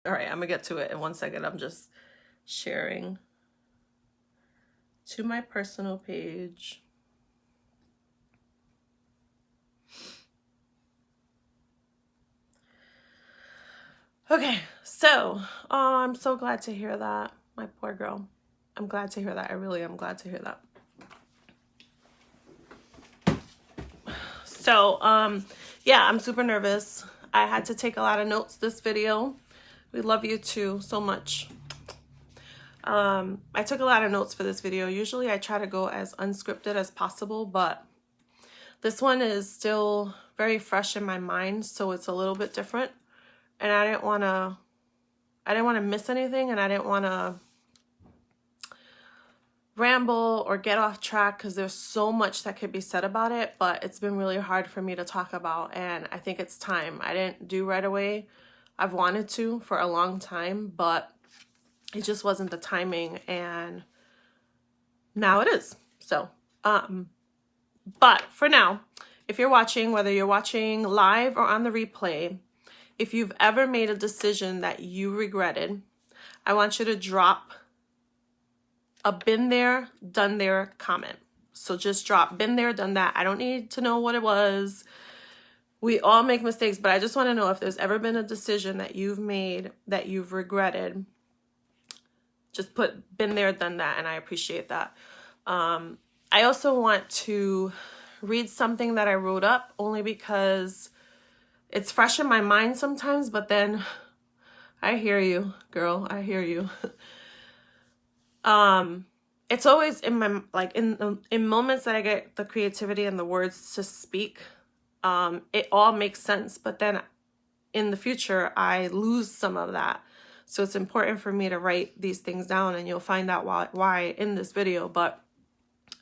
All right, I'm gonna get to it in 1 second. I'm just sharing to my personal page. Okay, so I'm so glad to hear that, my poor girl. I'm glad to hear that. I really am glad to hear that. So yeah, I'm super nervous. I had to take a lot of notes this video. We love you too so much. I took a lot of notes for this video. Usually I try to go as unscripted as possible, but this one is still very fresh in my mind, so it's a little bit different. And I didn't want to miss anything, and I didn't want to ramble or get off track because there's so much that could be said about it, but it's been really hard for me to talk about, and I think it's time. I didn't do right away. I've wanted to for a long time, but it just wasn't the timing, and now it is. So, but for now, if you're watching, whether you're watching live or on the replay, if you've ever made a decision that you regretted, I want you to drop a been there, done there comment. So just drop been there, done that. I don't need to know what it was. We all make mistakes, but I just want to know if there's ever been a decision that you've made that you've regretted. Just put been there, done that, and I appreciate that. I also want to read something that I wrote up only because it's fresh in my mind sometimes, but then I hear you, girl. I hear you. It's always in my, like in moments that I get the creativity and the words to speak, it all makes sense, but then in the future I lose some of that. So it's important for me to write these things down, and you'll find out why in this video. But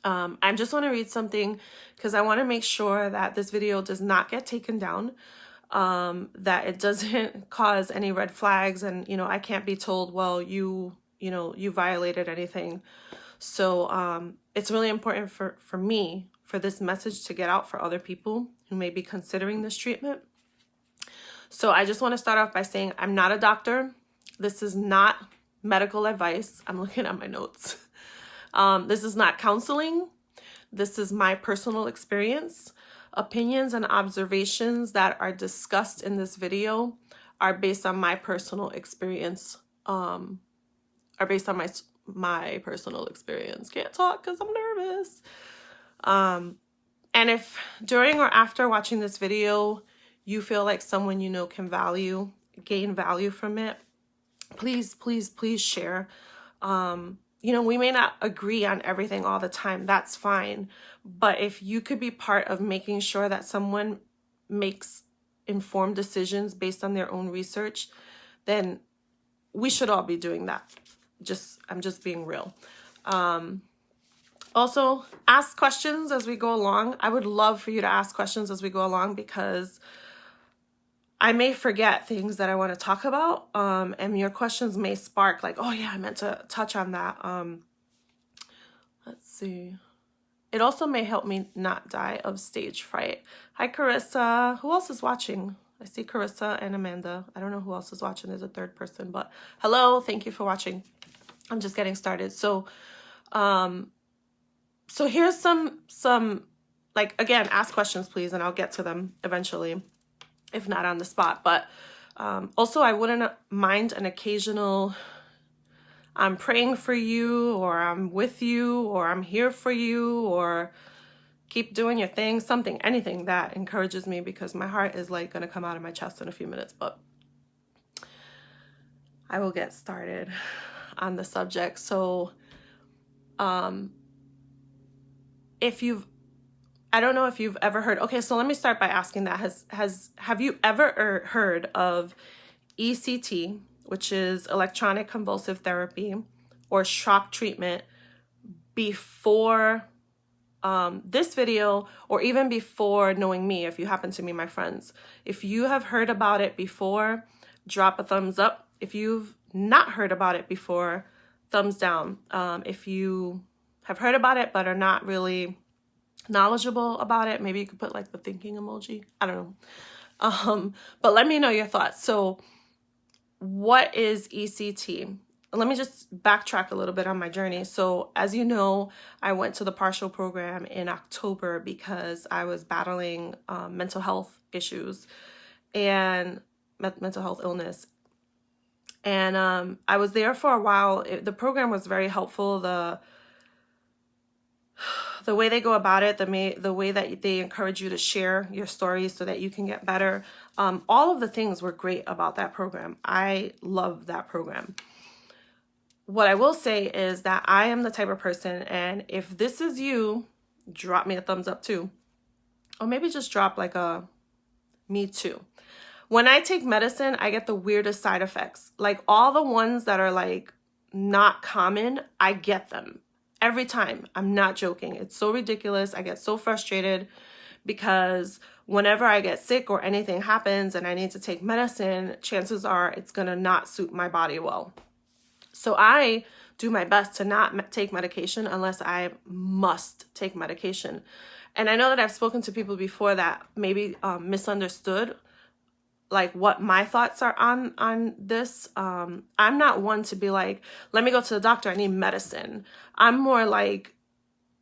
I just want to read something because I want to make sure that this video does not get taken down, that it doesn't cause any red flags, and I can't be told, well, you violated anything. So it's really important for me, for this message to get out for other people who may be considering this treatment. So I just want to start off by saying I'm not a doctor. This is not medical advice. I'm looking at my notes. This is not counseling. This is my personal experience. Opinions and observations that are discussed in this video are based on my personal experience. Are based on my personal experience. Can't talk because I'm nervous. And if during or after watching this video you feel like someone can gain value from it, please share. We may not agree on everything all the time. That's fine. But if you could be part of making sure that someone makes informed decisions based on their own research, then we should all be doing that. I'm just being real. Also, ask questions as we go along. I would love for you to ask questions as we go along, because I may forget things that I want to talk about, and your questions may spark like, oh yeah, I meant to touch on that. Let's see. It also may help me not die of stage fright. Hi, Carissa. Who else is watching? I see Carissa and Amanda. I don't know who else is watching. There's a third person, but hello. Thank you for watching. I'm just getting started. So here's some like, again, ask questions, please, and I'll get to them eventually, if not on the spot. But also, I wouldn't mind an occasional I'm praying for you, or I'm with you, or I'm here for you, or keep doing your thing, something, anything that encourages me, because my heart is like going to come out of my chest in a few minutes. But I will get started on the subject. So I don't know if you've ever heard. Okay, so let me start by asking that. Have you ever heard of ECT, which is electronic convulsive therapy, or shock treatment, before this video, or even before knowing me, if you happen to be my friends? If you have heard about it before, drop a thumbs up. If you've not heard about it before, thumbs down. If you have heard about it but are not really knowledgeable about it, maybe you could put like the thinking emoji. I don't know. But let me know your thoughts. So what is ECT? Let me just backtrack a little bit on my journey. So as you know, I went to the partial program in October because I was battling mental health issues and mental health illness. And I was there for a while. The program was very helpful. The way they go about it, the way that they encourage you to share your stories so that you can get better. All of the things were great about that program. I love that program. What I will say is that I am the type of person, and if this is you, drop me a thumbs up too. Or maybe just drop like a me too. When I take medicine, I get the weirdest side effects. Like all the ones that are like not common, I get them every time. I'm not joking. It's so ridiculous. I get so frustrated because whenever I get sick or anything happens and I need to take medicine, chances are it's going to not suit my body well. So I do my best to not take medication unless I must take medication. And I know that I've spoken to people before that maybe misunderstood like what my thoughts are on this. I'm not one to be like, let me go to the doctor, I need medicine. I'm more like,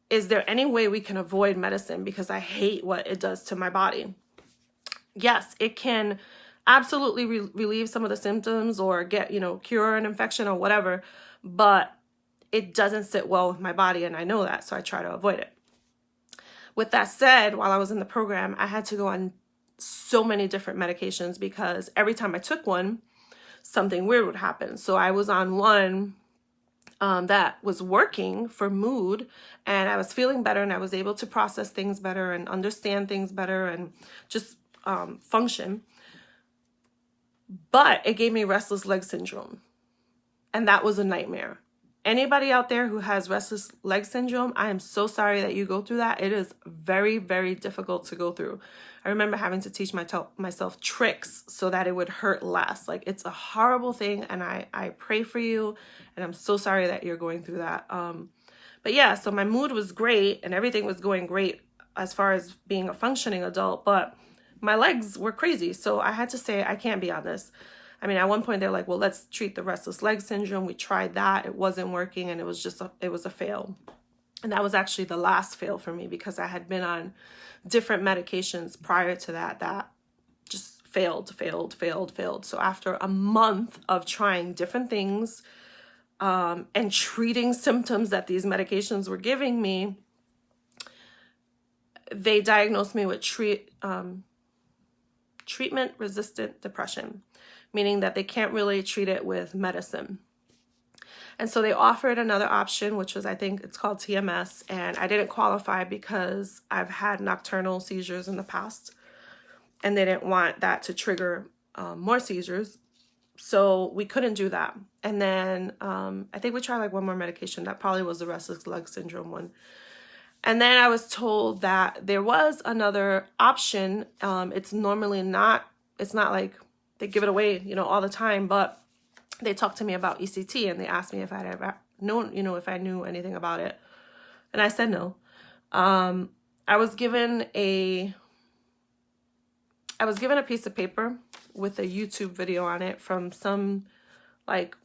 is there any way we can avoid medicine because I hate what it does to my body? Yes, it can absolutely relieve some of the symptoms or get, cure an infection or whatever, but it doesn't sit well with my body, and I know that, so I try to avoid it. With that said, while I was in the program, I had to go on so many different medications because every time I took one, something weird would happen. So I was on one that was working for mood, and I was feeling better, and I was able to process things better and understand things better and just function. But it gave me restless leg syndrome, and that was a nightmare. Anybody out there who has restless leg syndrome, I am so sorry that you go through that. It is very, very difficult to go through. I remember having to teach myself tricks so that it would hurt less. Like, it's a horrible thing, and I pray for you, and I'm so sorry that you're going through that. But yeah, so my mood was great, and everything was going great as far as being a functioning adult, but my legs were crazy. So I had to say, I can't be on this. I mean, at one point they're like, well, let's treat the restless leg syndrome. We tried that. It wasn't working, and it was a fail. And that was actually the last fail for me because I had been on different medications prior to that just failed. So after a month of trying different things and treating symptoms that these medications were giving me, they diagnosed me with treatment-resistant depression, meaning that they can't really treat it with medicine. And so they offered another option, which was, I think it's called TMS, and I didn't qualify because I've had nocturnal seizures in the past, and they didn't want that to trigger more seizures. So we couldn't do that. And then I think we tried like one more medication. That probably was the restless leg syndrome one. And then I was told that there was another option. It's not like they give it away, all the time, but they talked to me about ECT, and they asked me if I'd ever known, if I knew anything about it. And I said no. I was given a piece of paper with a YouTube video on it from some, like,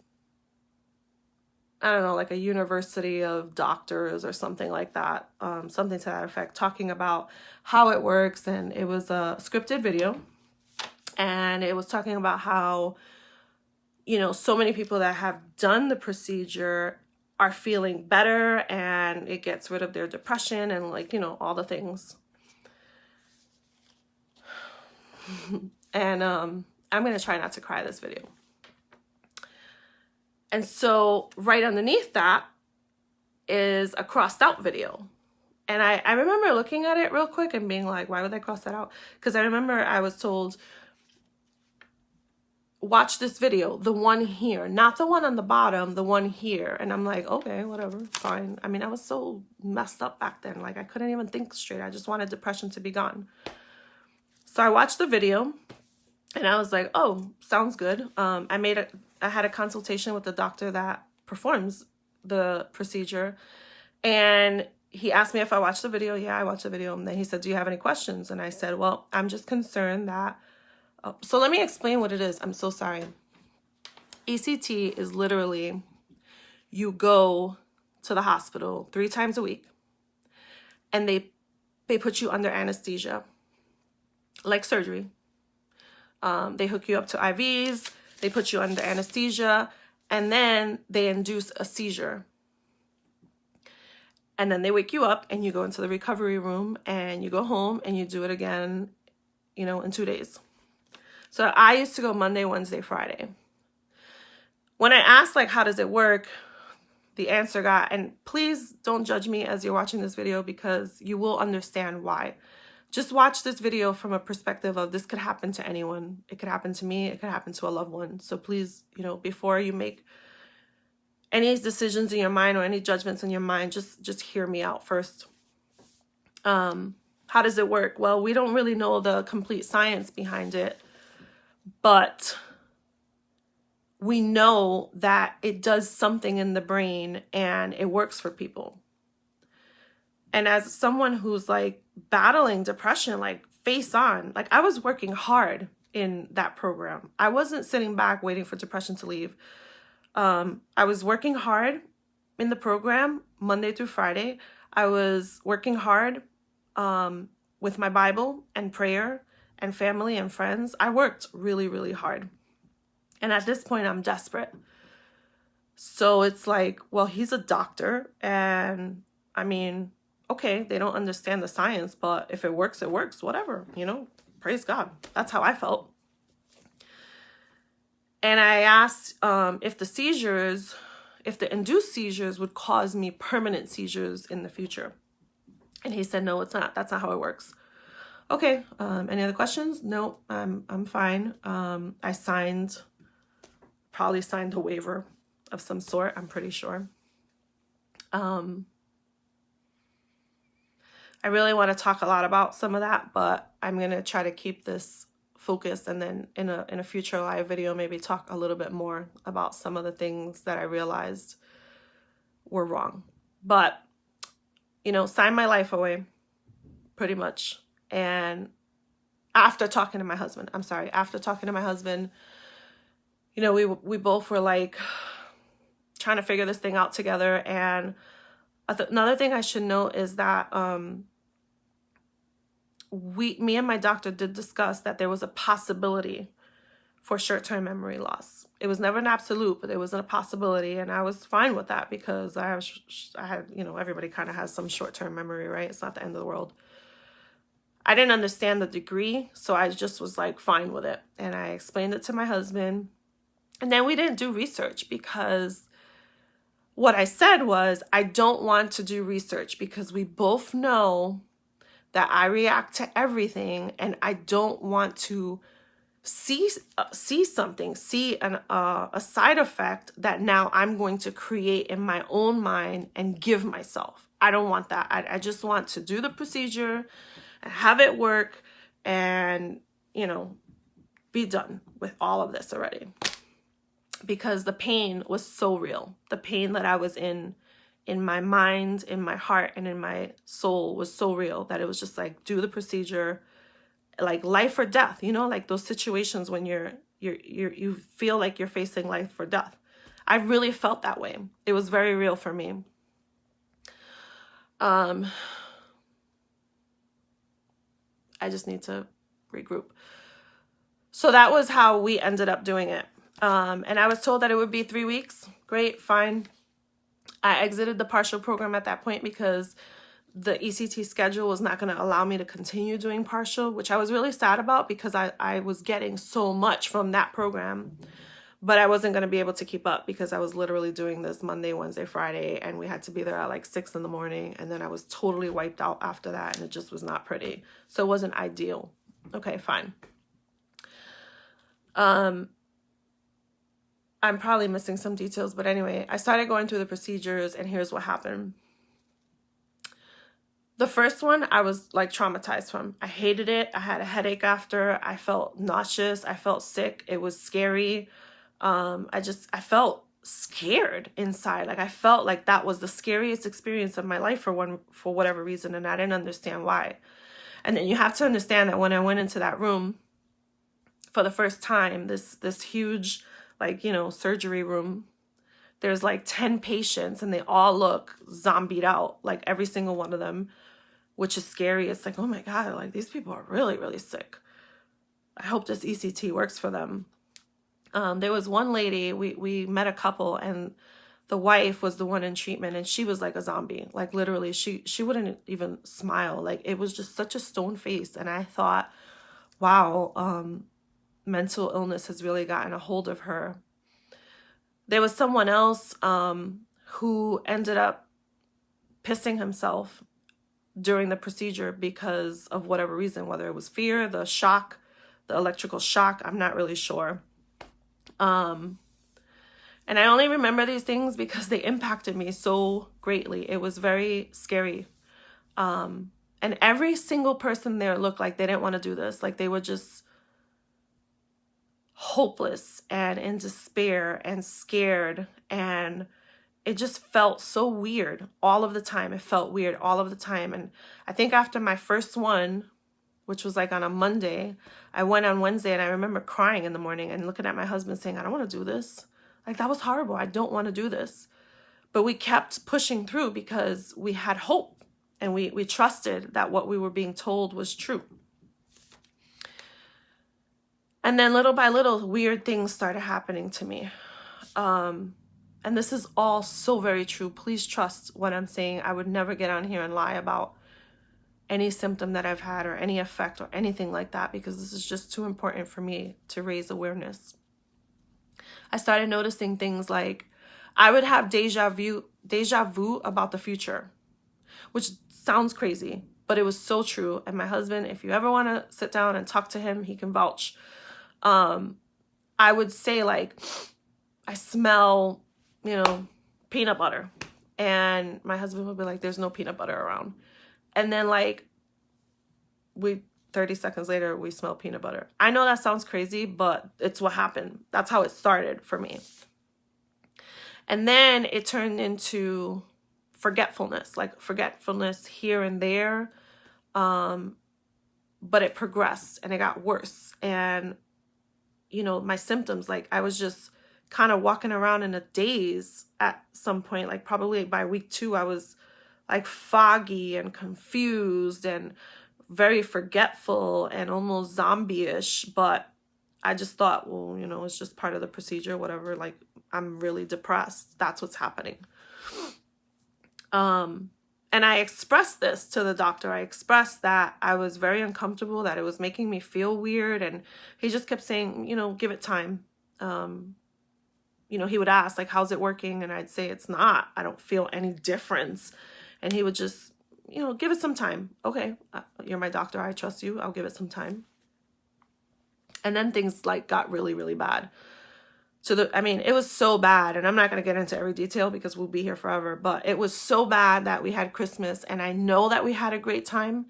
I don't know, like a university of doctors or something like that, something to that effect, talking about how it works. And it was a scripted video, and it was talking about how, so many people that have done the procedure are feeling better, and it gets rid of their depression and, like, all the things. And I'm going to try not to cry this video. And so right underneath that is a crossed out video. And I remember looking at it real quick and being like, why would they cross that out? Because I remember I was told, watch this video, the one here, not the one on the bottom, the one here. And I'm like, okay, whatever, fine. I mean, I was so messed up back then. Like, I couldn't even think straight. I just wanted depression to be gone. So I watched the video, and I was like, oh, sounds good. I had a consultation with the doctor that performs the procedure, and he asked me if I watched the video. Yeah, I watched the video. And then he said, do you have any questions? And I said, well, I'm just concerned that, so let me explain what it is. I'm so sorry. ECT is literally, you go to the hospital 3 times a week and they put you under anesthesia, like surgery. They hook you up to IVs, they put you under anesthesia, and then they induce a seizure. And then they wake you up and you go into the recovery room and you go home and you do it again, you know, in 2 days. So I used to go Monday, Wednesday, Friday. When I asked, like, how does it work? The answer got, and please don't judge me as you're watching this video because you will understand why. Just watch this video from a perspective of this could happen to anyone. It could happen to me. It could happen to a loved one. So please, you know, before you make any decisions in your mind or any judgments in your mind, just hear me out first. How does it work? Well, we don't really know the complete science behind it, but we know that it does something in the brain and it works for people. And as someone who's like battling depression, like face on, like I was working hard in that program. I wasn't sitting back waiting for depression to leave. I was working hard in the program Monday through Friday. I was working hard with my Bible and prayer and family and friends. I worked really, really hard. And at this point, I'm desperate. So it's like, well, he's a doctor. And I mean, okay, they don't understand the science, but if it works, it works, whatever, you know, praise God. That's how I felt. And I asked if the induced seizures would cause me permanent seizures in the future. And he said, no, it's not. That's not how it works. Okay. Any other questions? No, I'm fine. I probably signed a waiver of some sort. I'm pretty sure. I really want to talk a lot about some of that, but I'm going to try to keep this focused, and then in a future live video, maybe talk a little bit more about some of the things that I realized were wrong. But, you know, signed my life away pretty much. And after talking to my husband, you know, we both were like trying to figure this thing out together. And another thing I should note is that me and my doctor did discuss that there was a possibility for short-term memory loss. It was never an absolute, but there was a possibility, and I was fine with that because I had, you know, everybody kind of has some short-term memory, right? It's not the end of the world. I didn't understand the degree, so I just was like fine with it, and I explained it to my husband. And then we didn't do research because what I said was, I don't want to do research because we both know that I react to everything, and I don't want to see something, a side effect that now I'm going to create in my own mind and give myself. I don't want that. I just want to do the procedure and have it work and, you know, be done with all of this already. Because the pain was so real. The pain that I was in my mind, in my heart, and in my soul was so real that it was just like, do the procedure, like life or death, you know, like those situations when you feel like you're facing life or death. I really felt that way. It was very real for me. I just need to regroup. So that was how we ended up doing it. And I was told that it would be 3 weeks. Great, fine. I exited the partial program at that point because the ECT schedule was not going to allow me to continue doing partial, which I was really sad about because I was getting so much from that program, but I wasn't going to be able to keep up because I was literally doing this Monday, Wednesday, Friday, and we had to be there at like 6 in the morning. And then I was totally wiped out after that, and it just was not pretty. So it wasn't ideal. Okay, fine. I'm probably missing some details, but anyway, I started going through the procedures, and here's what happened. The first one, I was like traumatized from. I hated it. I had a headache after. I felt nauseous. I felt sick. It was scary. I felt scared inside. Like I felt like that was the scariest experience of my life for whatever reason, and I didn't understand why. And then you have to understand that when I went into that room for the first time, this huge like, you know, surgery room. There's like 10 patients and they all look zombied out, like every single one of them, which is scary. It's like, oh my God, like these people are really, really sick. I hope this ECT works for them. There was one lady, we met a couple, and the wife was the one in treatment, and she was like a zombie. Like literally, she wouldn't even smile. Like it was just such a stone face. And I thought, wow, mental illness has really gotten a hold of her. There was someone else who ended up pissing himself during the procedure because of whatever reason, whether it was fear, the shock, the electrical shock, I'm not really sure. And I only remember these things because they impacted me so greatly. It was very scary. And every single person there looked like they didn't want to do this. Like they were just hopeless and in despair and scared. And it just felt so weird all of the time. It felt weird all of the time. And I think after my first one, which was like on a Monday, I went on Wednesday, and I remember crying in the morning and looking at my husband saying, I don't want to do this. Like, that was horrible. I don't want to do this. But we kept pushing through because we had hope, and we trusted that what we were being told was true. And then little by little, weird things started happening to me. And this is all so very true. Please trust what I'm saying. I would never get on here and lie about any symptom that I've had or any effect or anything like that, because this is just too important for me to raise awareness. I started noticing things like I would have deja vu about the future, which sounds crazy, but it was so true. And my husband, if you ever want to sit down and talk to him, he can vouch. I would say like, I smell, you know, peanut butter. And my husband would be like, there's no peanut butter around. And then like 30 seconds later, we smell peanut butter. I know that sounds crazy, but it's what happened. That's how it started for me. And then it turned into forgetfulness, like forgetfulness here and there. But it progressed and it got worse. And, you know, my symptoms, like I was just kind of walking around in a daze at some point, like probably by week 2, I was like foggy and confused and very forgetful and almost zombie-ish. But I just thought, well, you know, it's just part of the procedure, whatever. Like, I'm really depressed. That's what's happening. And I expressed this to the doctor. I expressed that I was very uncomfortable, that it was making me feel weird. And he just kept saying, you know, give it time. You know, he would ask, like, how's it working? And I'd say, it's not. I don't feel any difference. And he would just, you know, give it some time. Okay, you're my doctor. I trust you. I'll give it some time. And then things like got really, really bad. I mean, it was so bad, and I'm not going to get into every detail because we'll be here forever, but it was so bad that we had Christmas, and I know that we had a great time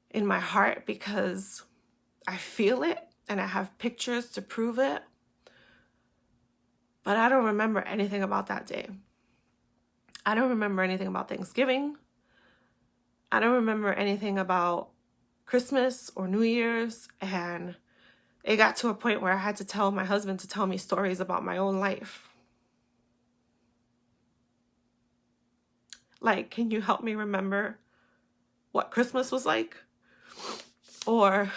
in my heart because I feel it, and I have pictures to prove it, but I don't remember anything about that day. I don't remember anything about Thanksgiving. I don't remember anything about Christmas or New Year's, and it got to a point where I had to tell my husband to tell me stories about my own life. Like, can you help me remember what Christmas was like? Or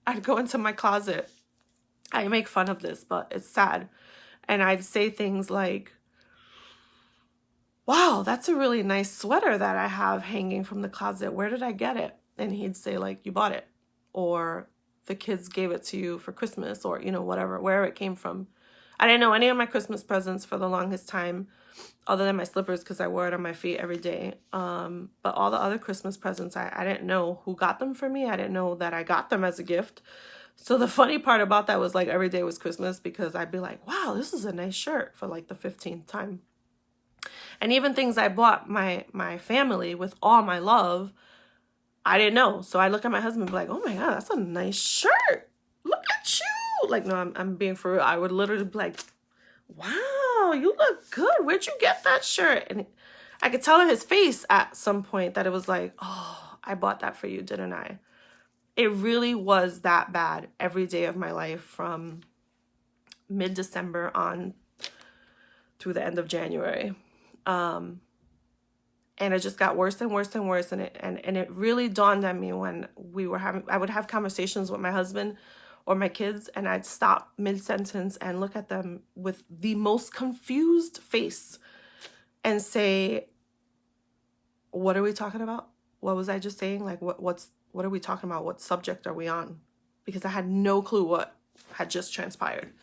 I'd go into my closet. I make fun of this, but it's sad. And I'd say things like, wow, that's a really nice sweater that I have hanging from the closet. Where did I get it? And he'd say, like, you bought it. Or the kids gave it to you for Christmas, or, you know, whatever, where it came from. I didn't know any of my Christmas presents for the longest time, other than my slippers, because I wore it on my feet every day. But all the other Christmas presents, I didn't know who got them for me. I didn't know that I got them as a gift. So the funny part about that was, like, every day was Christmas, because I'd be like, wow, this is a nice shirt for like the 15th time. And even things I bought my family with all my love, I didn't know. So I look at my husband and be like, oh my God, that's a nice shirt. Look at you. Like, no, I'm being for real. I would literally be like, wow, you look good. Where'd you get that shirt? And I could tell in his face at some point that it was like, oh, I bought that for you, didn't I? It really was that bad every day of my life, from mid-December on through the end of January. And it just got worse and worse and worse. And it really dawned on me when I would have conversations with my husband or my kids, and I'd stop mid-sentence and look at them with the most confused face and say, what are we talking about? What was I just saying? Like, what are we talking about? What subject are we on? Because I had no clue what had just transpired.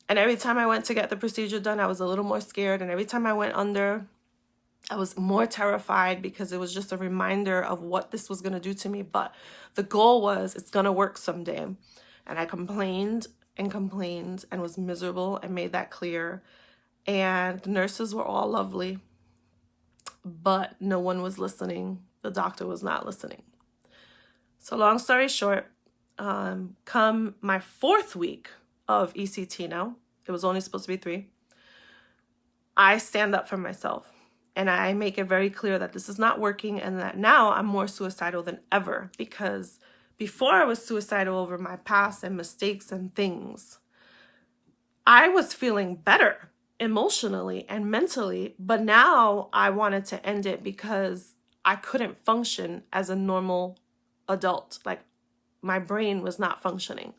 And every time I went to get the procedure done, I was a little more scared. And every time I went under, I was more terrified, because it was just a reminder of what this was going to do to me. But the goal was, it's going to work someday. And I complained and complained and was miserable and made that clear. And the nurses were all lovely, but no one was listening. The doctor was not listening. So long story short, come my 4th week of ECT now, it was only supposed to be 3, I stand up for myself. And I make it very clear that this is not working, and that now I'm more suicidal than ever, because before I was suicidal over my past and mistakes and things, I was feeling better emotionally and mentally, but now I wanted to end it because I couldn't function as a normal adult. Like, my brain was not functioning.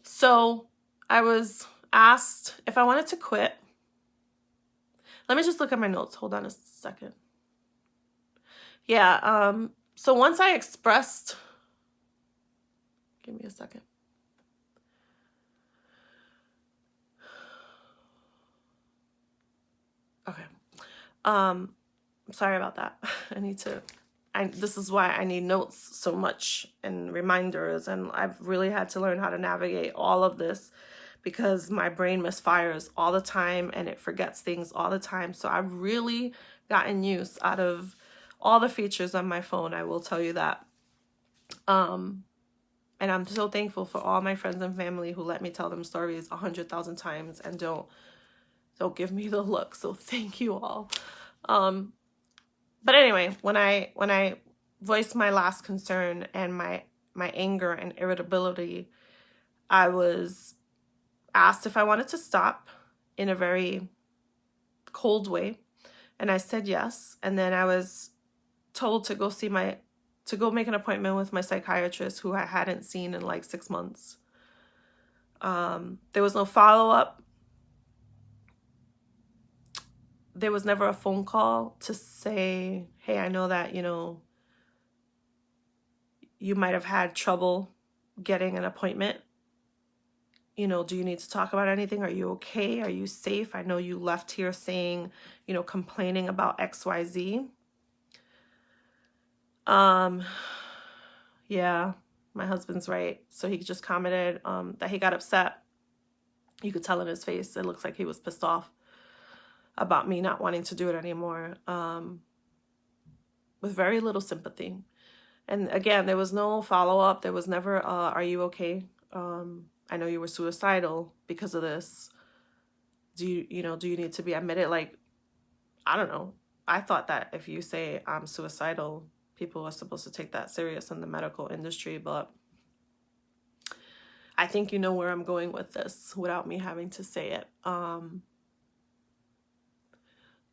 So I was asked if I wanted to quit. Let me just look at my notes. Hold on a second. Yeah, so once I expressed, give me a second. Okay. Sorry about that. This is why I need notes so much and reminders, and I've really had to learn how to navigate all of this, because my brain misfires all the time and it forgets things all the time. So I've really gotten use out of all the features on my phone, I will tell you that. And I'm so thankful for all my friends and family who let me tell them stories 100,000 times and don't give me the look. So thank you all. But anyway, when I voiced my last concern and my anger and irritability, I was asked if I wanted to stop in a very cold way, and I said yes. And then I was told to go make an appointment with my psychiatrist, who I hadn't seen in like 6 months. There was no follow-up. There was never a phone call to say, hey, I know that, you might have had trouble getting an appointment. Do you need to talk about anything? Are you okay? Are you safe? I know you left here saying, complaining about XYZ. Yeah, my husband's right. So he just commented that he got upset. You could tell in his face. It looks like he was pissed off about me not wanting to do it anymore, with very little sympathy. And again, there was no follow-up. There was never, are you okay? I know you were suicidal because of this. Do you need to be admitted? Like, I don't know. I thought that if you say I'm suicidal, people are supposed to take that serious in the medical industry, but I think you know where I'm going with this without me having to say it.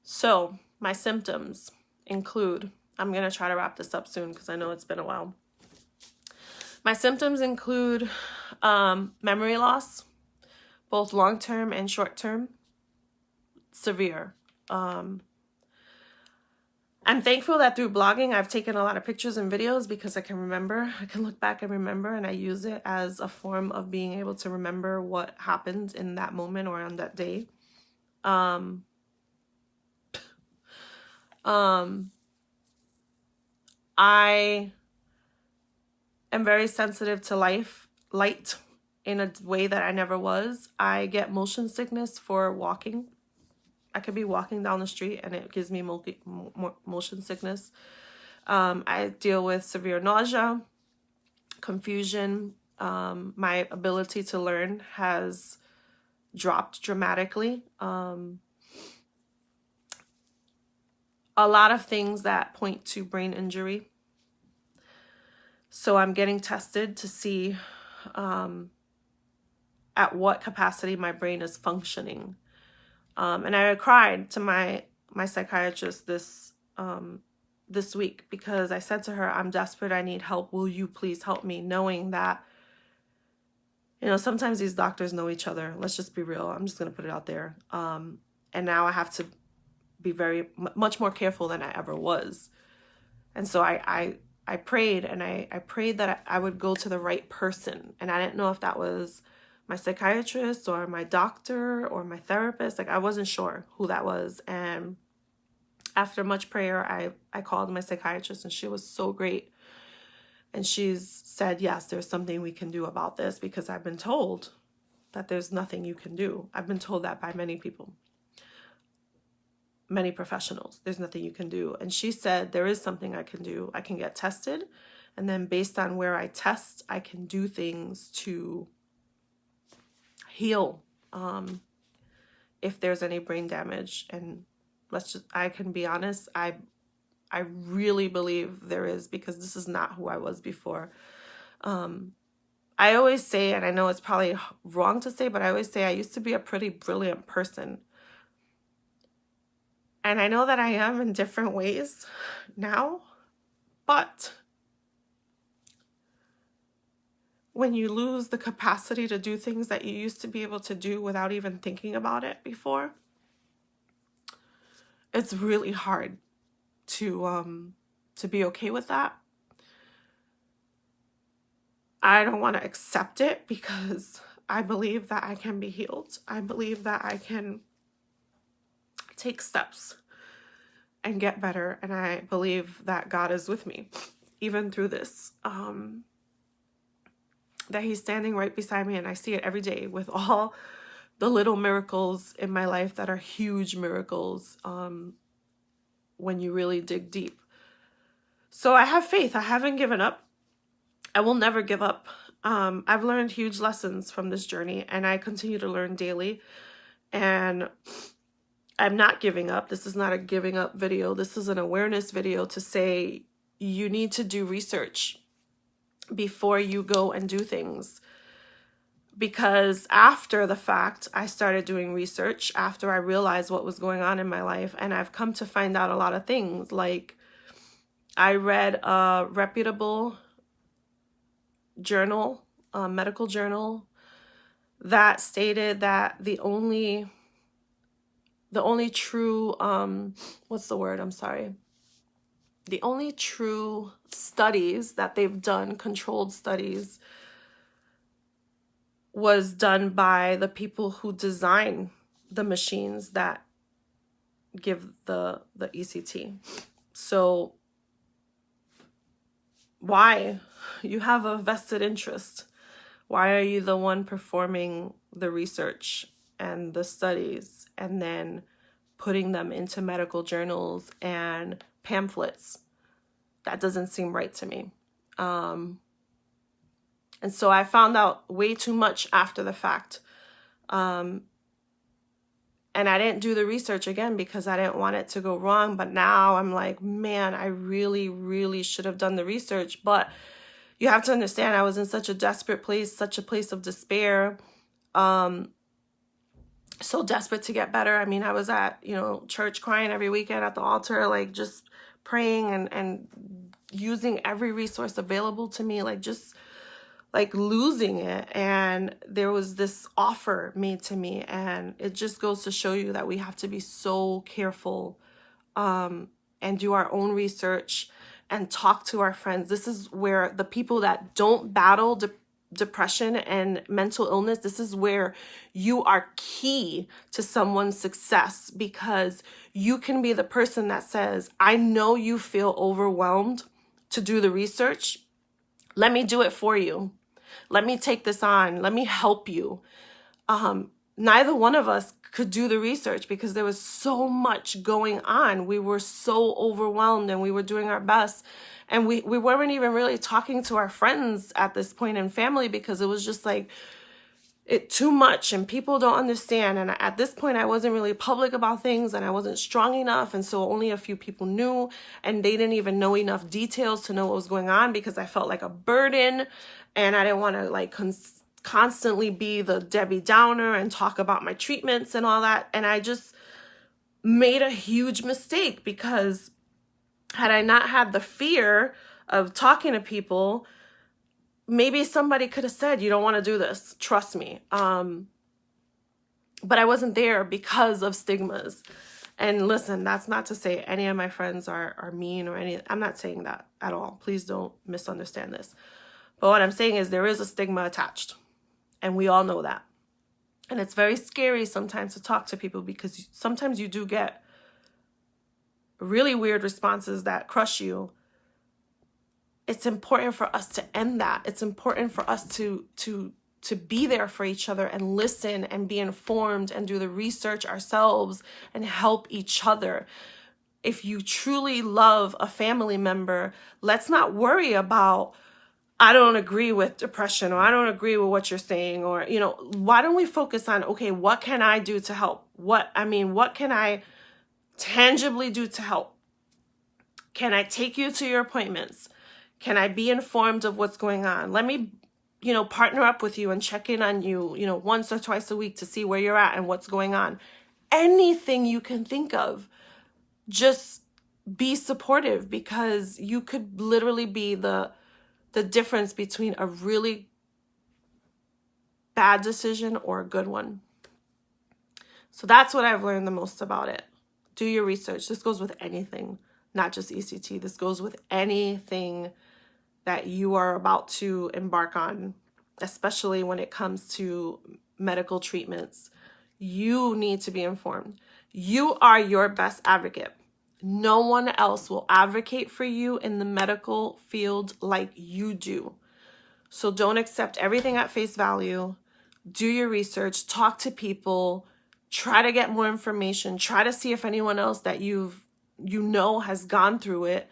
So my symptoms include, I'm going to try to wrap this up soon because I know it's been a while. My symptoms include memory loss, both long-term and short-term, severe. I'm thankful that through blogging, I've taken a lot of pictures and videos because I can remember. I can look back and remember, and I use it as a form of being able to remember what happened in that moment or on that day. I am very sensitive to light in a way that I never was. I get motion sickness for walking. I could be walking down the street and it gives me motion sickness. I deal with severe nausea, confusion. My ability to learn has dropped dramatically. A lot of things that point to brain injury. So I'm getting tested to see at what capacity my brain is functioning. And I cried to my psychiatrist this week, because I said to her, I'm desperate, I need help, will you please help me? Knowing that, you know, sometimes these doctors know each other. Let's just be real. I'm just going to put it out there. And now I have to be much more careful than I ever was. And so I prayed, and I prayed that I would go to the right person. And I didn't know if that was my psychiatrist or my doctor or my therapist. Like, I wasn't sure who that was. And after much prayer, I called my psychiatrist, and she was so great. And she's said, yes, there's something we can do about this, because I've been told that there's nothing you can do. I've been told that by many people, many professionals. There's nothing you can do. And she said, there is something I can do. I can get tested. And then based on where I test, I can do things to heal if there's any brain damage. And I can be honest, I really believe there is, because this is not who I was before. I always say, and I know it's probably wrong to say, but I always say I used to be a pretty brilliant person. And I know that I am in different ways now, but when you lose the capacity to do things that you used to be able to do without even thinking about it before, it's really hard to be okay with that. I don't want to accept it, because I believe that I can be healed. I believe that I can take steps and get better. And I believe that God is with me, even through this. That he's standing right beside me, and I see it every day with all the little miracles in my life that are huge miracles when you really dig deep. So I have faith. I haven't given up. I will never give up. I've learned huge lessons from this journey, and I continue to learn daily. And I'm not giving up. This is not a giving up video. This is an awareness video to say you need to do research before you go and do things. Because after the fact, I started doing research after I realized what was going on in my life. And I've come to find out a lot of things. Like, I read a reputable journal, a medical journal, that stated that the only true, the only true studies that they've done, controlled studies, was done by the people who design the machines that give the ECT. So why? You have a vested interest. Why are you the one performing the research and the studies and then putting them into medical journals and pamphlets? That doesn't seem right to me. And so I found out way too much after the fact. And I didn't do the research again because I didn't want it to go wrong. But now I'm like, man, I really, really should have done the research. But you have to understand, I was in such a desperate place, such a place of despair. So desperate to get better. I mean, I was at, church crying every weekend at the altar, like just praying and using every resource available to me, like just like losing it. And there was this offer made to me, and it just goes to show you that we have to be so careful and do our own research and talk to our friends. This is where the people that don't battle depression and mental illness, this is where you are key to someone's success, because you can be the person that says, I know you feel overwhelmed to do the research. Let me do it for you. Let me take this on. Let me help you. Neither one of us could do the research because there was so much going on. We were so overwhelmed and we were doing our best. And we weren't even really talking to our friends at this point in family, because it was just like, it too much and people don't understand. And at this point, I wasn't really public about things and I wasn't strong enough. And so only a few people knew, and they didn't even know enough details to know what was going on, because I felt like a burden and I didn't want to like constantly be the Debbie Downer and talk about my treatments and all that. And I just made a huge mistake, because had I not had the fear of talking to people, maybe somebody could have said, you don't want to do this, trust me. But I wasn't there because of stigmas. And listen, that's not to say any of my friends are mean or any, I'm not saying that at all. Please don't misunderstand this. But what I'm saying is there is a stigma attached, and we all know that. And it's very scary sometimes to talk to people, because sometimes you do get really weird responses that crush you. It's important for us to end that. It's important for us to be there for each other and listen and be informed and do the research ourselves and help each other. If you truly love a family member, let's not worry about, I don't agree with depression, or I don't agree with what you're saying, or, you know, why don't we focus on, okay, what can I do to help? What can I tangibly do to help? Can I take you to your appointments? Can I be informed of what's going on? Let me, you know, partner up with you and check in on you, you know, once or twice a week to see where you're at and what's going on. Anything you can think of, just be supportive, because you could literally be the difference between a really bad decision or a good one. So that's what I've learned the most about it. Do your research. This goes with anything, not just ECT. This goes with anything that you are about to embark on, especially when it comes to medical treatments. You need to be informed. You are your best advocate. No one else will advocate for you in the medical field like you do. So don't accept everything at face value. Do your research, talk to people, try to get more information, try to see if anyone else that you know has gone through it.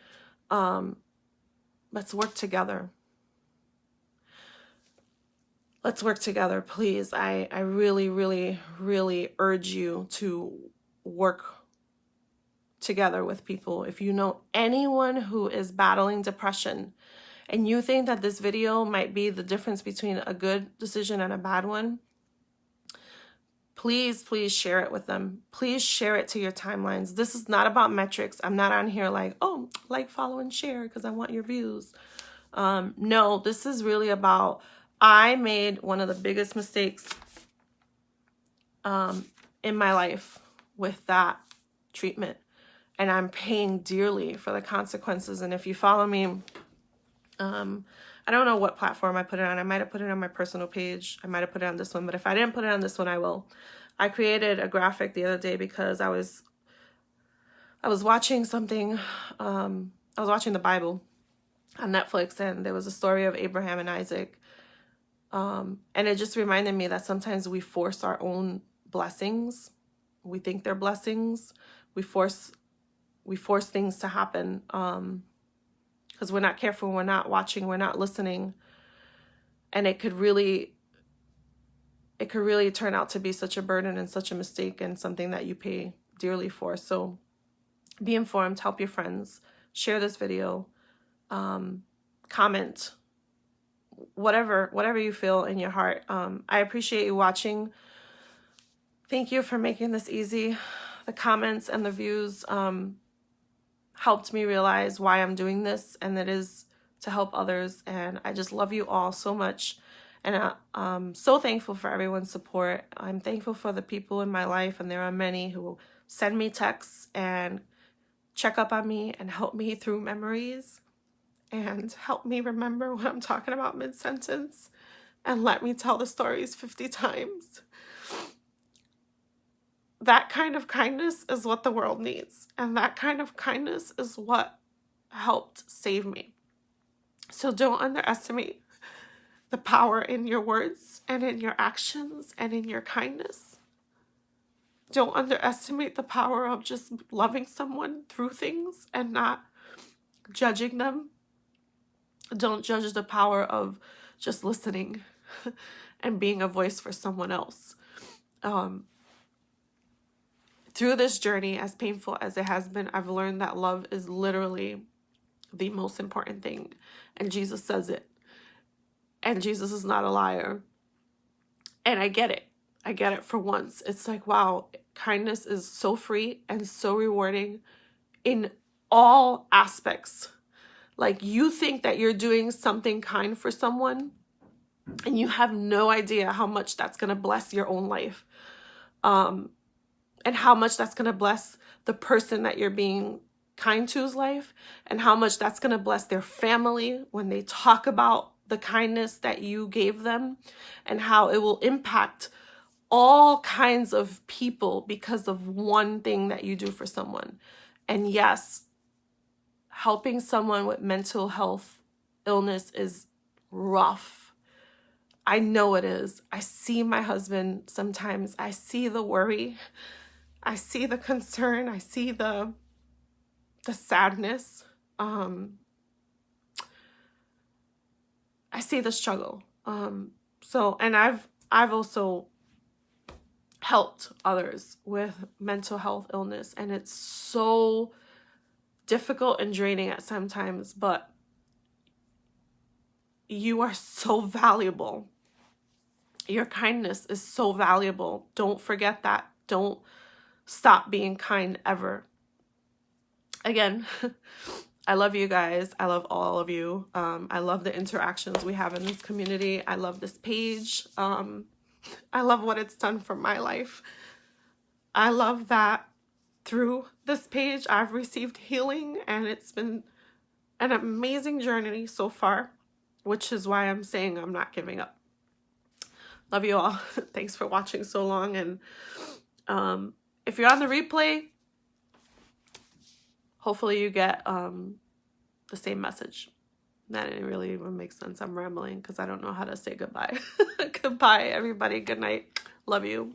Let's work together. Let's work together, please. I really, really, really urge you to work together with people. If you know anyone who is battling depression and you think that this video might be the difference between a good decision and a bad one, please, please share it with them. Please share it to your timelines. This is not about metrics. I'm not on here like, oh, like, follow, and share because I want your views. No, this is really about, I made one of the biggest mistakes in my life with that treatment. And I'm paying dearly for the consequences. And if you follow me, I don't know what platform I put it on. I might have put it on my personal page. I might have put it on this one. But if I didn't put it on this one, I will. I created a graphic the other day because I was watching something. I was watching the Bible on Netflix, and there was a story of Abraham and Isaac. And it just reminded me that sometimes we force our own blessings. We think they're blessings. We force things to happen because we're not careful, we're not watching, we're not listening. And it could really turn out to be such a burden and such a mistake and something that you pay dearly for. So be informed, help your friends, share this video, comment, whatever you feel in your heart. I appreciate you watching. Thank you for making this easy. The comments and the views helped me realize why I'm doing this, and it is to help others. And I just love you all so much. And I'm so thankful for everyone's support. I'm thankful for the people in my life, and there are many who send me texts and check up on me and help me through memories and help me remember what I'm talking about mid-sentence and let me tell the stories 50 times. That kind of kindness is what the world needs. And that kind of kindness is what helped save me. So don't underestimate the power in your words and in your actions and in your kindness. Don't underestimate the power of just loving someone through things and not judging them. Don't judge the power of just listening and being a voice for someone else. Through this journey, as painful as it has been, I've learned that love is literally the most important thing. And Jesus says it. And Jesus is not a liar. And I get it. I get it for once. It's like, wow, kindness is so free and so rewarding in all aspects. Like, you think that you're doing something kind for someone, and you have no idea how much that's going to bless your own life. And how much that's going to bless the person that you're being kind to's life, and how much that's going to bless their family when they talk about the kindness that you gave them, and how it will impact all kinds of people because of one thing that you do for someone. And yes, helping someone with mental health illness is rough. I know it is. I see my husband sometimes. I see the worry. I see the concern. I see the sadness. I see the struggle. And I've also helped others with mental health illness, and it's so difficult and draining at sometimes, but you are so valuable. Your kindness is so valuable. Don't forget that. Don't stop being kind ever. Again, I love you guys. I love all of you. I love the interactions we have in this community. I love this page. I love what it's done for my life. I love that through this page I've received healing, and it's been an amazing journey so far, which is why I'm saying I'm not giving up. Love you all. Thanks for watching so long. And if you're on the replay, hopefully you get the same message. That didn't really even make sense. I'm rambling because I don't know how to say goodbye. Goodbye, everybody. Good night. Love you.